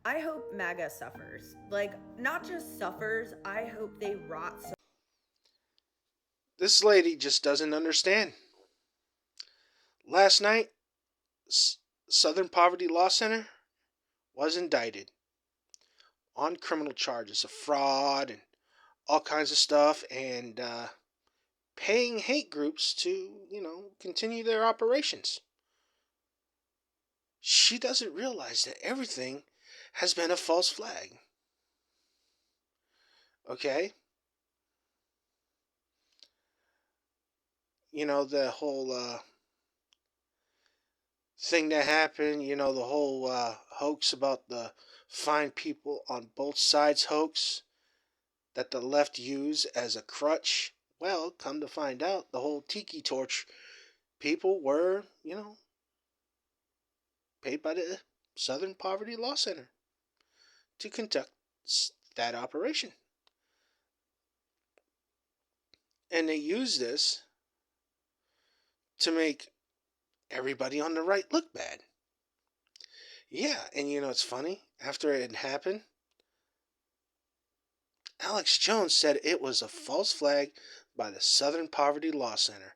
I hope MAGA suffers. Like, not just suffers, I hope they rot so. This lady just doesn't understand. Last night, S- Southern Poverty Law Center was indicted on criminal charges of fraud and all kinds of stuff, and paying hate groups to, continue their operations. She doesn't realize that everything has been a false flag. Okay? The whole thing that happened, the whole hoax about the fine people on both sides hoax that the left use as a crutch. Well, come to find out, the whole tiki torch people were, paid by the Southern Poverty Law Center to conduct that operation. And they use this to make everybody on the right look bad. Yeah, and it's funny. After it had happened, Alex Jones said it was a false flag by the Southern Poverty Law Center.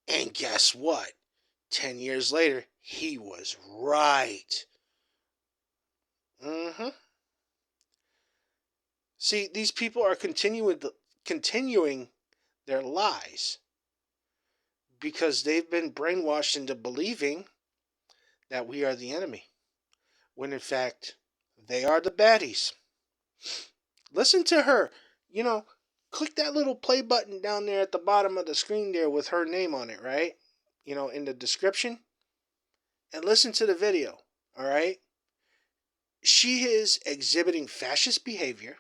And guess what? 10 years later, he was right. Mm-hmm. See, these people are continuing their lies because they've been brainwashed into believing that we are the enemy, when in fact, they are the baddies. Listen to her. You know, Click that little play button down there at the bottom of the screen there with her name on it, right? In the description, and listen to the video, all right? She is exhibiting fascist behavior.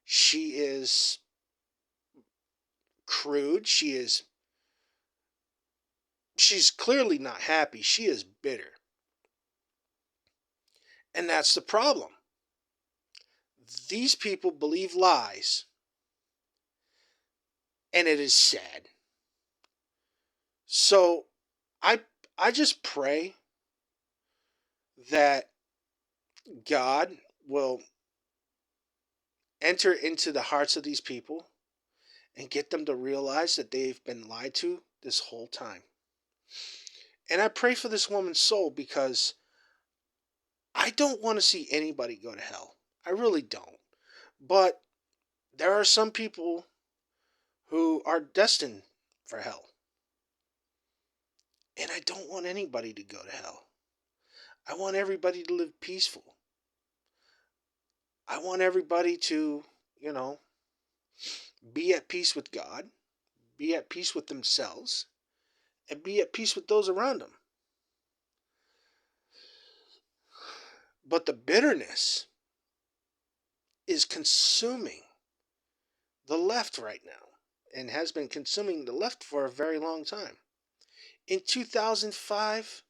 She is crude. She's clearly not happy. She is bitter. And that's the problem. These people believe lies, and it is sad. So I I just pray that God will enter into the hearts of these people and get them to realize that they've been lied to this whole time. And I pray for this woman's soul because I don't want to see anybody go to hell. I really don't. But there are some people who are destined for hell. And I don't want anybody to go to hell. I want everybody to live peaceful. I want everybody to, you know, be at peace with God, be at peace with themselves, and be at peace with those around them. But the bitterness is consuming the left right now and has been consuming the left for a very long time. In 2005,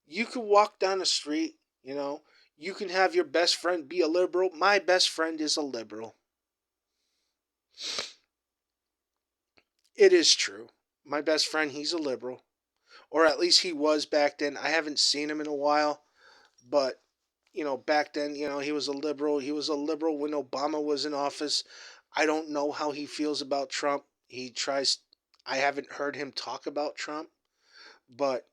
you could walk down the street, you can have your best friend be a liberal. My best friend is a liberal. It is true. My best friend, he's a liberal. Or at least he was back then. I haven't seen him in a while, but back then, he was a liberal. He was a liberal when Obama was in office. I don't know how he feels about Trump. I haven't heard him talk about Trump, but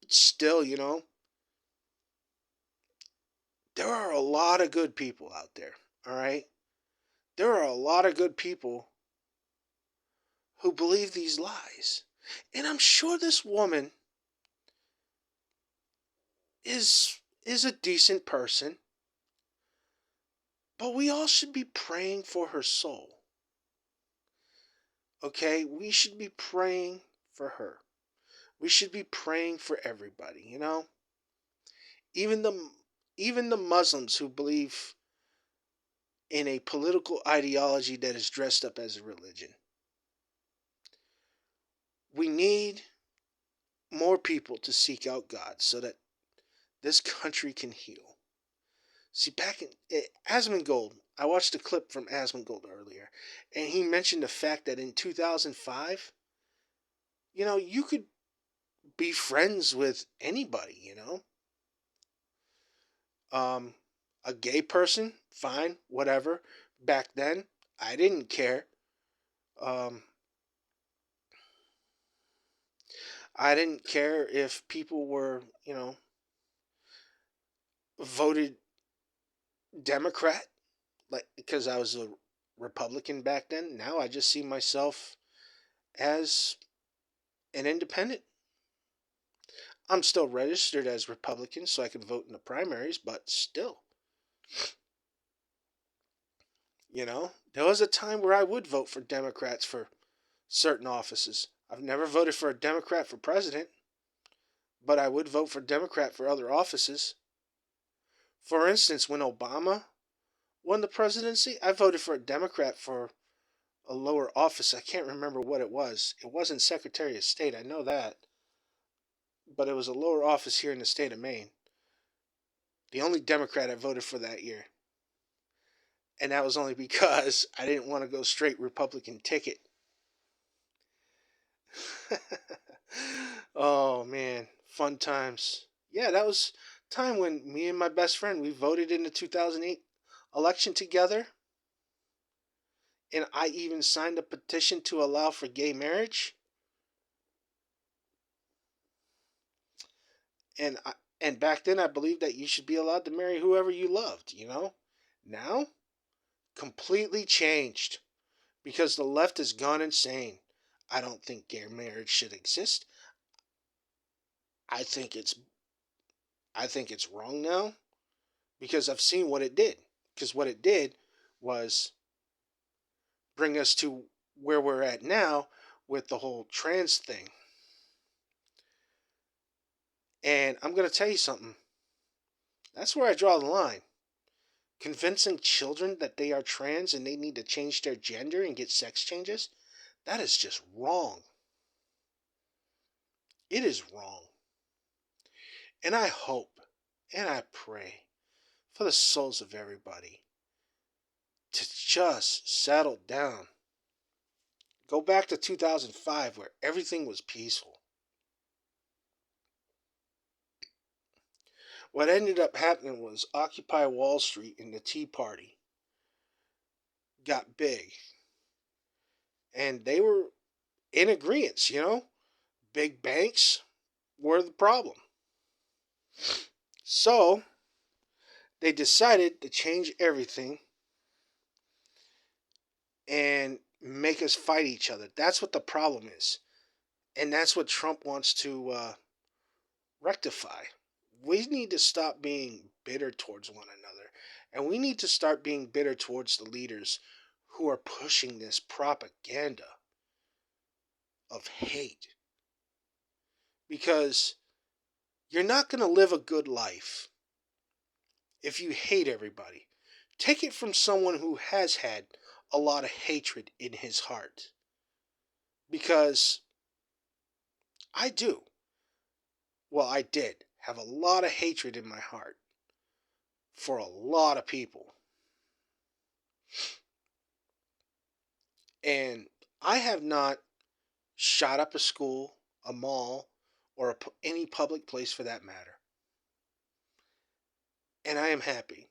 still, there are a lot of good people out there, all right? There are a lot of good people who believe these lies. And I'm sure this woman is a decent person, but we all should be praying for her soul. Okay? We should be praying for her. We should be praying for everybody. Even the even the Muslims who believe in a political ideology that is dressed up as a religion. We need more people to seek out God so that this country can heal. See, back in Asmongold, I watched a clip from Asmongold earlier, and he mentioned the fact that in 2005, you could be friends with anybody, A gay person, fine, whatever. Back then, I didn't care. Um, I didn't care if people were, voted Democrat, like because I was a Republican back then. Now I just see myself as an independent. I'm still registered as Republican, so I can vote in the primaries, but still, there was a time where I would vote for Democrats for certain offices. I've never voted for a Democrat for president, but I would vote for Democrat for other offices. For instance, when Obama won the presidency, I voted for a Democrat for a lower office. I can't remember what it was. It wasn't Secretary of State, I know that, but it was a lower office here in the state of Maine. The only Democrat I voted for that year. And that was only because I didn't want to go straight Republican ticket. Oh man, fun times. Yeah, that was time when me and my best friend we voted in the 2008 election together, and I even signed a petition to allow for gay marriage. And and back then I believed that you should be allowed to marry whoever you loved. Now, completely changed because the left has gone insane. I don't think gay marriage should exist. I think it's I think it's wrong now because I've seen what it did. Because what it did was bring us to where we're at now with the whole trans thing. And I'm going to tell you something. That's where I draw the line. Convincing children that they are trans and they need to change their gender and get sex changes, that is just wrong. It is wrong. And I hope and I pray for the souls of everybody to just settle down. Go back to 2005 where everything was peaceful. What ended up happening was Occupy Wall Street and the Tea Party got big. And they were in agreement. Big banks were the problem. So they decided to change everything and make us fight each other. That's what the problem is. And that's what Trump wants to rectify. We need to stop being bitter towards one another. And we need to start being bitter towards the leaders who are pushing this propaganda of hate. Because you're not going to live a good life if you hate everybody. Take it from someone who has had a lot of hatred in his heart. Because I do. Well, I did have a lot of hatred in my heart for a lot of people. And I have not shot up a school, a mall, or any public place for that matter. And I am happy.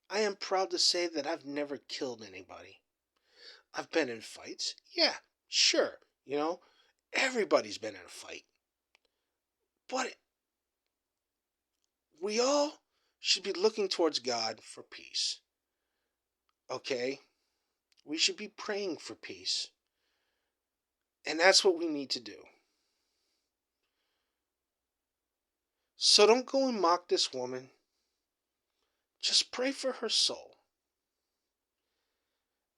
I am proud to say that I've never killed anybody. I've been in fights. Yeah, sure. Everybody's been in a fight. But we all should be looking towards God for peace. Okay? We should be praying for peace. And that's what we need to do. So don't go and mock this woman. Just pray for her soul.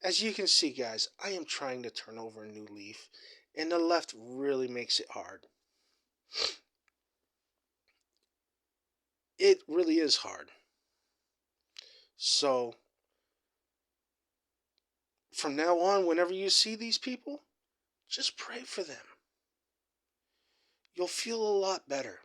As you can see, guys, I am trying to turn over a new leaf, and the left really makes it hard. It really is hard. So, from now on, whenever you see these people, just pray for them. You'll feel a lot better.